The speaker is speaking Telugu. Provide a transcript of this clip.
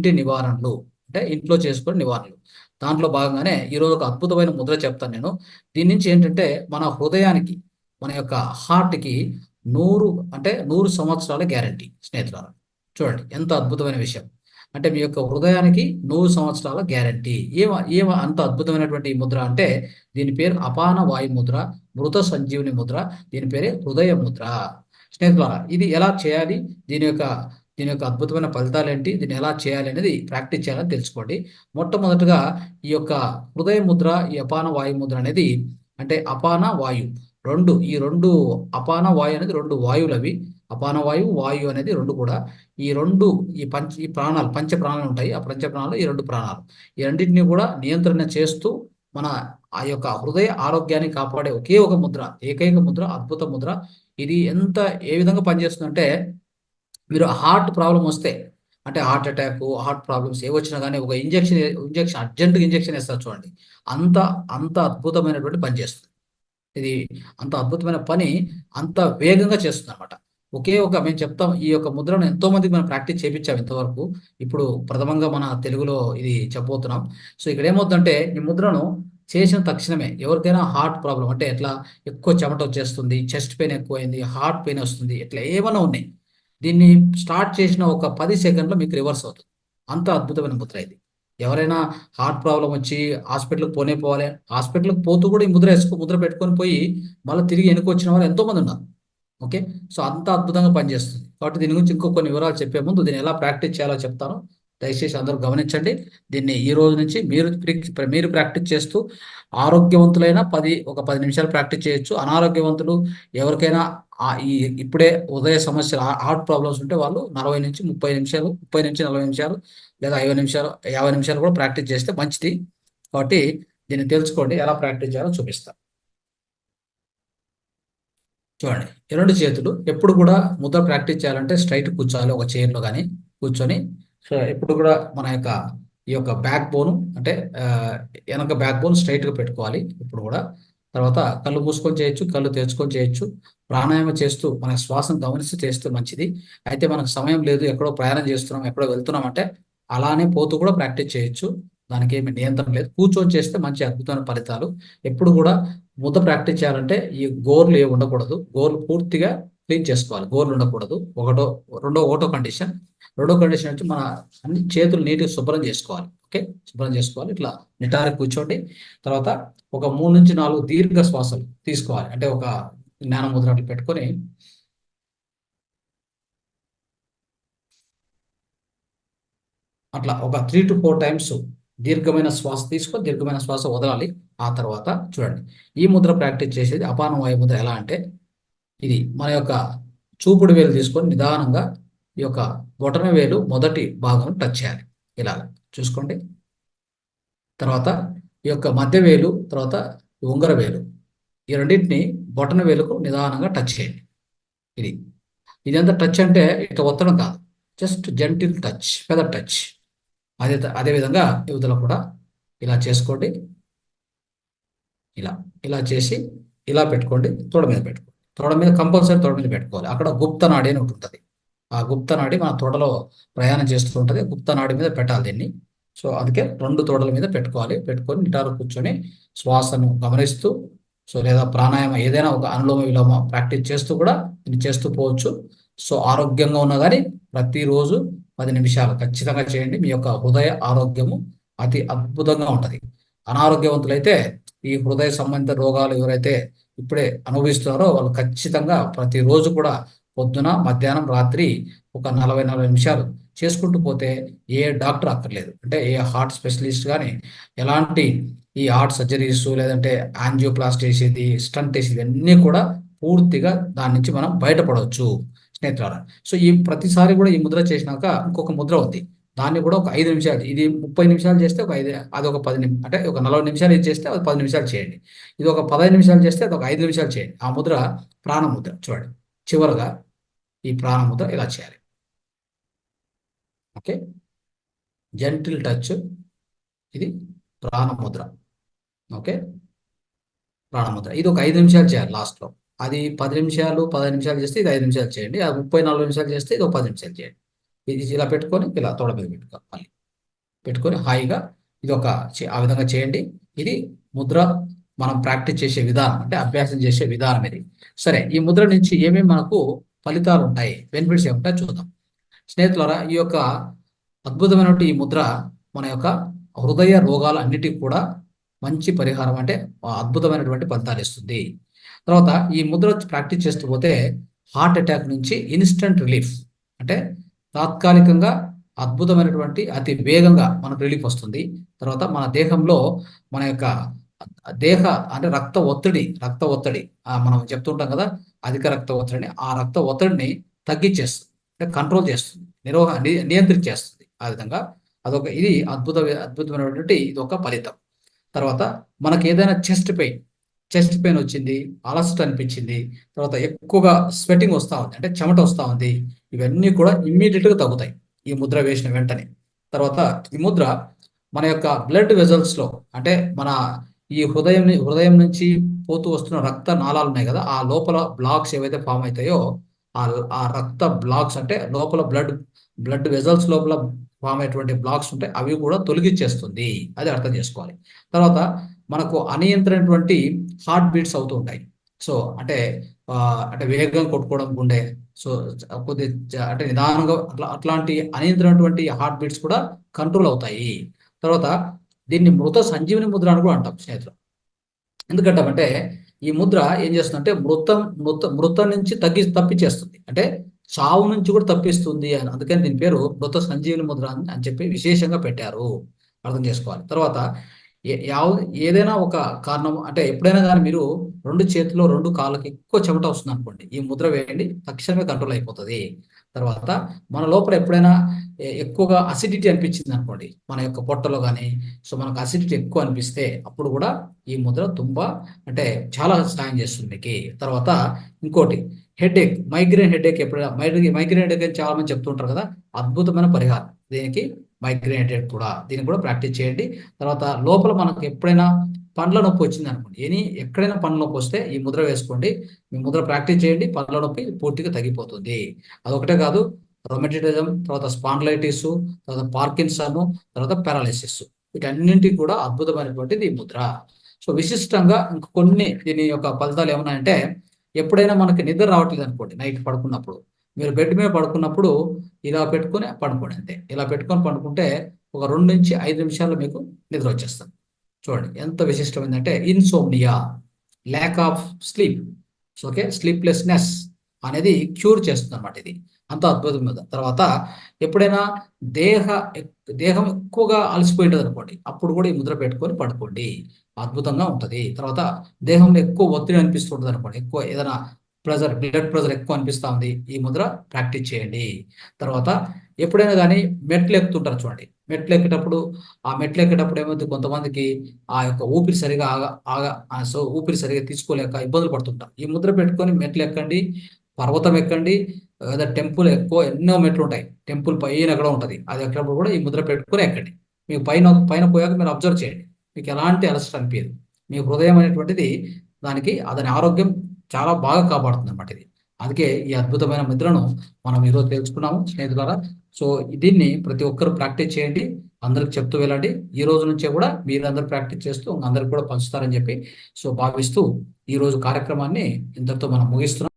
ఇంటి నివారణలు, అంటే ఇంట్లో చేసుకునే నివారణలు. దాంట్లో భాగంగానే ఈరోజు ఒక అద్భుతమైన ముద్ర చెప్తాను నేను. దీని నుంచి ఏంటంటే మన హృదయానికి, మన యొక్క హార్ట్కి 100 అంటే 100 సంవత్సరాల గ్యారంటీ స్నేహితులారా. చూడండి ఎంత అద్భుతమైన విషయం. అంటే మీ యొక్క హృదయానికి 100 సంవత్సరాల గ్యారంటీ. ఏమ అంత అద్భుతమైనటువంటి ఈ ముద్ర అంటే దీని పేరు అపాన వాయు ముద్ర, మృత సంజీవుని ముద్ర. దీని పేరే హృదయ ముద్ర. స్నేహితులారా, ఇది ఎలా చేయాలి, దీని యొక్క దీని యొక్క అద్భుతమైన ఫలితాలు ఏంటి, దీన్ని ఎలా చేయాలి అనేది ప్రాక్టీస్ చేయాలని తెలుసుకోండి. మొట్టమొదటగా ఈ యొక్క హృదయ ముద్ర, ఈ అపాన వాయు ముద్ర అనేది, అంటే అపాన వాయు ఈ రెండు అపాన వాయు అనేది 2 వాయువులు అవి. అపాన వాయువు, వాయు అనేది 2 కూడా. ఈ 2 ఈ ప్రాణాలు, పంచ ప్రాణాలు ఉంటాయి. ఆ పంచ ప్రాణాలు ఈ 2 ప్రాణాలు. ఈ రెండింటిని కూడా నియంత్రణ చేస్తూ మన ఆ యొక్క హృదయ ఆరోగ్యాన్ని కాపాడే ఒకే ఒక ముద్ర, ఏకైక ముద్ర, అద్భుత ముద్ర. ఇది ఏ విధంగా పనిచేస్తుందంటే, మీరు హార్ట్ ప్రాబ్లం వస్తే, అంటే హార్ట్ అటాక్, హార్ట్ ప్రాబ్లమ్స్ ఏ వచ్చినా కానీ ఒక ఇంజెక్షన్ అర్జెంటుగా ఇంజెక్షన్ వేస్తారు చూడండి. అంత అంత అద్భుతమైనటువంటి పని చేస్తుంది ఇది. అంత అద్భుతమైన పని అంత వేగంగా చేస్తుంది అనమాట. మేము చెప్తాం, ఈ యొక్క ముద్రను ఎంతో మందికి మనం ప్రాక్టీస్ చేయించాం ఇంతవరకు. ఇప్పుడు ప్రథమంగా మన తెలుగులో ఇది చెప్పబోతున్నాం. సో ఇక్కడ ఏమవుతుందంటే, ఈ ముద్రను చేసిన తక్షణమే ఎవరికైనా హార్ట్ ప్రాబ్లం అంటే, ఎట్లా ఎక్కువ చెమట వచ్చేస్తుంది, చెస్ట్ పెయిన్ ఎక్కువైంది, హార్ట్ పెయిన్ వస్తుంది, ఇట్లా ఏమైనా ఉన్నాయి, దీన్ని స్టార్ట్ చేసిన ఒక 10 సెకండ్లో మీకు రివర్స్ అవుతుంది. అంత అద్భుతమైన ముద్ర ఇది. ఎవరైనా హార్ట్ ప్రాబ్లం వచ్చి హాస్పిటల్కి పోవాలి, హాస్పిటల్కి పోతూ కూడా ఈ ముద్ర పెట్టుకొని పోయి మళ్ళీ తిరిగి వెనుక వచ్చిన వాళ్ళు ఎంతో మంది ఉన్నారు. ఓకే. సో అంత అద్భుతంగా పనిచేస్తుంది. కాబట్టి దీని గురించి ఇంకో కొన్ని వివరాలు చెప్పే ముందు దీన్ని ఎలా ప్రాక్టీస్ చేయాలో చెప్తాను. దయచేసి అందరూ గమనించండి. దీన్ని ఈ రోజు నుంచి మీరు ప్రాక్టీస్ చేస్తూ ఆరోగ్యవంతులైన ఒక 10 నిమిషాలు ప్రాక్టీస్ చేయొచ్చు. అనారోగ్యవంతులు ఎవరికైనా ఇప్పుడే ఉదయ సమస్యలు, హార్ట్ ప్రాబ్లమ్స్ ఉంటే వాళ్ళు 40 నుంచి 30 నిమిషాలు, 30 నుంచి 40 నిమిషాలు లేదా 50 నిమిషాలు, 50 నిమిషాలు కూడా ప్రాక్టీస్ చేస్తే మంచిది. కాబట్టి దీన్ని తెలుసుకోండి, ఎలా ప్రాక్టీస్ చేయాలో చూపిస్తాను. చూడండి, ఈ 2 చేతులు ఎప్పుడు కూడా ముద్ర ప్రాక్టీస్ చేయాలంటే స్ట్రైట్ కూర్చోవాలి, ఒక చైర్లో కానీ కూర్చొని. సో ఎప్పుడు కూడా మన యొక్క ఈ యొక్క బ్యాక్ బోన్, అంటే వెనక బ్యాక్ బోన్ స్ట్రైట్గా పెట్టుకోవాలి ఎప్పుడు కూడా. తర్వాత కళ్ళు మూసుకొని చేయొచ్చు, కళ్ళు తెరుచుకొని చేయొచ్చు. ప్రాణాయామం చేస్తూ మన శ్వాసను గమనిస్తూ చేస్తే మంచిది. అయితే మనకు సమయం లేదు, ఎక్కడో ప్రయాణం చేస్తున్నాం, ఎక్కడో వెళ్తున్నాం అంటే అలానే పోతూ కూడా ప్రాక్టీస్ చేయొచ్చు. దానికి ఏమి నియంత్రణ లేదు. కూర్చొని చేస్తే మంచి అద్భుతమైన ఫలితాలు. ఎప్పుడు కూడా ముద్ర ప్రాక్టీస్ చేయాలంటే ఈ గోర్లు ఏమి ఉండకూడదు. గోర్లు పూర్తిగా క్లీన్ చేసుకోవాలి, గోర్లు ఉండకూడదు. ఒకటో కండిషన్. రెండో కండిషన్ వచ్చి మన అన్ని చేతులు నీట్గా శుభ్రం చేసుకోవాలి. ఓకే, శుభ్రం చేసుకోవాలి. ఇట్లా నిటారు కూర్చోండి. తర్వాత ఒక 3 నుంచి 4 దీర్ఘ శ్వాసలు తీసుకోవాలి. అంటే ఒక జ్ఞాన ముద్ర అట్లా పెట్టుకొని అట్లా ఒక 3 to 4 టైమ్స్ దీర్ఘమైన శ్వాస తీసుకొని దీర్ఘమైన శ్వాస వదలాలి. ఆ తర్వాత చూడండి, ఈ ముద్ర ప్రాక్టీస్ చేసేది అపాన వాయు ముద్ర. ఎలా అంటే, ఇది మన యొక్క చూపుడు వేలు తీసుకొని నిదానంగా ఈ యొక్క బొటన వేలు మొదటి భాగం టచ్ చేయాలి. ఇలా చూసుకోండి. తర్వాత ఈ యొక్క మధ్య వేలు, తర్వాత ఉంగర వేలు, ఈ రెండింటిని బొటన వేలుకు నిదానంగా టచ్ చేయండి. ఇదంతా టచ్ అంటే ఇట్లా ఒత్తడం కాదు, just gentle touch, feather touch. అదేవిధంగా యువతలో కూడా ఇలా చేసుకోండి. ఇలా చేసి ఇలా పెట్టుకోండి. తోడ మీద పెట్టుకోండి. తోడ మీద కంపల్సరీ తోడ మీద పెట్టుకోవాలి. అక్కడ గుప్త నాడి అని ఉంటుంది. ఆ గుప్త నాడి మన తోడలో ప్రయాణం చేస్తూ ఉంటుంది. గుప్త నాడి మీద పెట్టాలి దీన్ని. సో అందుకే 2 తోడల మీద పెట్టుకొని నిటారు కూర్చొని శ్వాసను గమనిస్తూ, సో లేదా ప్రాణాయామం ఏదైనా ఒక అనులోమ విలోమ ప్రాక్టీస్ చేస్తూ కూడా దీన్ని చేస్తూ పోవచ్చు. సో ఆరోగ్యంగా ఉన్నా కానీ ప్రతిరోజు 10 నిమిషాలు ఖచ్చితంగా చేయండి. మీ యొక్క హృదయ ఆరోగ్యము అతి అద్భుతంగా ఉంటుంది. అనారోగ్యవంతులైతే ఈ హృదయ సంబంధిత రోగాలు ఎవరైతే ఇప్పుడే అనుభవిస్తున్నారో వాళ్ళు ఖచ్చితంగా ప్రతిరోజు కూడా పొద్దున, మధ్యాహ్నం, రాత్రి ఒక 40 నిమిషాలు చేసుకుంటూ పోతే ఏ డాక్టర్ అక్కర్లేదు. అంటే ఏ హార్ట్ స్పెషలిస్ట్ కానీ, ఎలాంటి ఈ హార్ట్ సర్జరీస్, లేదంటే యాంజియోప్లాస్టీ వేసేది, స్టంట్ వేసేది అన్నీ కూడా పూర్తిగా దాని నుంచి మనం బయటపడవచ్చు స్నేహితులారా. సో ప్రతిసారి కూడా ఈ ముద్ర చేసినాక ఇంకొక ముద్ర ఉంది. దాన్ని కూడా ఒక 5 నిమిషాలు, ఇది 30 నిమిషాలు చేస్తే అది ఒక 10 అంటే ఒక 40 నిమిషాలు ఇది చేస్తే అది 10 నిమిషాలు చేయండి. ఇది ఒక 15 నిమిషాలు చేస్తే అది ఒక 5 నిమిషాలు చేయండి. ఆ ముద్ర ప్రాణముద్ర. చూడండి, చివరగా ఈ ప్రాణముద్ర ఇలా చేయాలి. ఓకే, జెంటిల్ టచ్, ఇది ప్రాణముద్ర. ఓకే, ప్రాణముద్ర ఇది ఒక 5 నిమిషాలు చేయాలి లాస్ట్లో. అది 10 నిమిషాలు, 15 నిమిషాలు చేస్తే ఇది 5 నిమిషాలు చేయండి. అది 30-40 నిమిషాలు చేస్తే ఇది ఒక 10 నిమిషాలు చేయండి. ఇది ఇలా పెట్టుకొని ఇలా తోడ మీద పెట్టుకోవాలి. మళ్ళీ పెట్టుకొని హాయిగా ఇది ఒక ఆ విధంగా చేయండి. ఇది ముద్ర మనం ప్రాక్టీస్ చేసే విధానం, అంటే అభ్యాసం చేసే విధానం ఇది. సరే, ఈ ముద్ర నుంచి ఏమేమి మనకు ఫలితాలు ఉంటాయి, బెనిఫిట్స్ ఏముంటాయో చూద్దాం. స్నేహితులారా, ఈ యొక్క అద్భుతమైనటువంటి ఈ ముద్ర మన యొక్క హృదయ రోగాల అన్నిటికీ కూడా మంచి పరిహారం, అంటే అద్భుతమైనటువంటి ఫలితాలు ఇస్తుంది. తర్వాత ఈ ముద్ర ప్రాక్టీస్ చేస్తూ పోతే హార్ట్ అటాక్ నుంచి ఇన్స్టంట్ రిలీఫ్, అంటే తాత్కాలికంగా అద్భుతమైనటువంటి అతి వేగంగా మనకు రిలీఫ్ వస్తుంది. తర్వాత మన దేహంలో మన యొక్క దేహ అంటే రక్త ఒత్తిడి మనం చెప్తుంటాం కదా, అధిక రక్త ఒత్తిడిని, ఆ రక్త ఒత్తిడిని తగ్గించేస్తుంది, అంటే కంట్రోల్ చేస్తుంది, నియంత్రించేస్తుంది. ఆ విధంగా ఇది అద్భుతమైనటువంటి ఇది ఒక ఫలితం. తర్వాత మనకి ఏదైనా చెస్ట్ పెయిన్ వచ్చింది, అలసట అనిపించింది, తర్వాత ఎక్కువగా స్వెటింగ్ వస్తూ ఉంది, అంటే చెమట వస్తూ ఉంది, ఇవన్నీ కూడా ఇమ్మీడియట్గా తగ్గుతాయి ఈ ముద్ర వేసిన వెంటనే. తర్వాత ఈ ముద్ర మన యొక్క బ్లడ్ వెజల్స్లో, అంటే మన ఈ హృదయం నుంచి పోతూ వస్తున్న రక్త నాళాలు ఉన్నాయి కదా, ఆ లోపల బ్లాక్స్ ఏవైతే ఫామ్ అవుతాయో ఆ రక్త బ్లాక్స్, అంటే లోపల బ్లడ్ వెజల్స్ లోపల ఫామ్ అయ్యేటువంటి బ్లాక్స్ ఉంటాయి, అవి కూడా తొలగించేస్తుంది. అది అర్థం చేసుకోవాలి. తర్వాత మనకు అనియంత్రణటువంటి హార్ట్ బీట్స్ అవుతూ ఉంటాయి. సో అంటే వేగంగా కొట్టుకోవడం గుండె, సో కొద్ది అంటే నిదానంగా అట్లాంటి అనియంత్రణటువంటి హార్ట్ బీట్స్ కూడా కంట్రోల్ అవుతాయి. తర్వాత దీన్ని మృత సంజీవని ముద్ర అని కూడా అంటాం స్నేహితులు. ఎందుకంటామంటే ఈ ముద్ర ఏం చేస్తుందంటే మృతం నుంచి తప్పించేస్తుంది, అంటే చావు నుంచి కూడా తప్పిస్తుంది అని. అందుకని దీని పేరు మృత సంజీవని ముద్ర అని చెప్పి విశేషంగా పెట్టారు, అర్థం చేసుకోవాలి. తర్వాత ఏదైనా ఒక కారణం, అంటే ఎప్పుడైనా కానీ మీరు 2 చేతుల్లో 2 కాళ్ళకి ఎక్కువ చెమట వస్తుంది అనుకోండి, ఈ ముద్ర వేయండి, తక్షణమే కంట్రోల్ అయిపోతుంది. తర్వాత మన లోపల ఎప్పుడైనా ఎక్కువగా అసిడిటీ అనిపించింది అనుకోండి, మన యొక్క పొట్టలో కానీ, సో మనకు అసిడిటీ ఎక్కువ అనిపిస్తే అప్పుడు కూడా ఈ ముద్ర తుంబా అంటే చాలా సాయం చేస్తుంది మీకు. తర్వాత ఇంకోటి, మైగ్రేన్ హెడేక్, ఎప్పుడైనా మైగ్రేన్ హెడేక్ అని చాలా మంది చెప్తుంటారు కదా, అద్భుతమైన పరిహారం దీనికి మైగ్రేన్ హెడేక్ కూడా. దీన్ని కూడా ప్రాక్టీస్ చేయండి. తర్వాత లోపల మనకు ఎప్పుడైనా పండ్ల నొప్పి వచ్చింది అనుకోండి, ఎక్కడైనా పండ్ల నొప్పి వస్తే ఈ ముద్ర వేసుకోండి, ఈ ముద్ర ప్రాక్టీస్ చేయండి, పండ్ల నొప్పి పూర్తిగా తగ్గిపోతుంది. అదొకటే కాదు, రొమటిటిజం, తర్వాత స్పాండ్లైటిస్, తర్వాత పార్కిన్సన్, తర్వాత పారాలిసిస్, వీటన్నింటికి కూడా అద్భుతమైనటువంటిది ఈ ముద్ర. సో విశిష్టంగా కొన్ని దీని యొక్క ఫలితాలు ఏమన్నాయంటే, ఎప్పుడైనా మనకి నిద్ర రావట్లేదు అనుకోండి, నైట్ పడుకున్నప్పుడు మీరు బెడ్ మీద పడుకున్నప్పుడు ఇలా పెట్టుకొని పడుకోండి, అంతే. ఇలా పెట్టుకొని పడుకుంటే ఒక 2 నుంచి 5 నిమిషాల్లో మీకు నిద్ర వచ్చేస్తుంది. చూడండి ఎంత విశిష్టమైందంటే, insomnia, lack of sleep, okay, sleeplessness అనేది క్యూర్ చేస్తుంది అన్నమాట. ఇది అంత అద్భుతమైన. తర్వాత ఎప్పుడైనా దేహం ఎక్కువగా అలసిపోయి ఉంటుంది అనుకోండి, అప్పుడు కూడా ఈ ముద్ర పెట్టుకొని పడుకోండి, అద్భుతంగా ఉంటుంది. తర్వాత దేహంలో ఎక్కువ ఒత్తిడి అనిపిస్తుంటుంది అనుకోండి, ఎక్కువ ఏదైనా బ్లడ్ ప్రెషర్ ఎక్కువ అనిపిస్తూ ఉంది, ఈ ముద్ర ప్రాక్టీస్ చేయండి. తర్వాత ఎప్పుడైనా కానీ మెట్లు ఎక్కుతుంటారు చూడండి, మెట్లు ఎక్కేటప్పుడు ఏమవుతుంది, కొంతమందికి ఆ యొక్క ఊపిరి సరిగా ఊపిరి సరిగా తీసుకోలేక ఇబ్బందులు పడుతుంటారు. ఈ ముద్ర పెట్టుకొని మెట్లు ఎక్కండి, పర్వతం ఎక్కండి, లేదా టెంపుల్ ఎన్నో మెట్లు ఉంటాయి, టెంపుల్ పైన ఎక్కడ ఉంటుంది, అది ఎక్కినప్పుడు కూడా ఈ ముద్ర పెట్టుకొని ఎక్కండి. మీకు పైన పోయాక మీరు అబ్జర్వ్ చేయండి, మీకు ఎలాంటి అలసట అనిపించదు. మీ హృదయం అనేటువంటిది దాని ఆరోగ్యం చాలా బాగా కాపాడుతుంది అన్నమాట ఇది. అందుకే ఈ అద్భుతమైన ముద్రను మనం ఈరోజు తెలుసుకున్నాము స్నేహితులారా. సో దీన్ని ప్రతి ఒక్కరు ప్రాక్టీస్ చేయండి, అందరికి చెప్తూ వెళ్ళండి. ఈ రోజు నుంచే కూడా మీరందరూ ప్రాక్టీస్ చేస్తూ అందరికి కూడా పంచుతారని చెప్పి భావిస్తూ ఈ రోజు కార్యక్రమాన్ని ఇంతటితో మనం ముగిస్తున్నాం.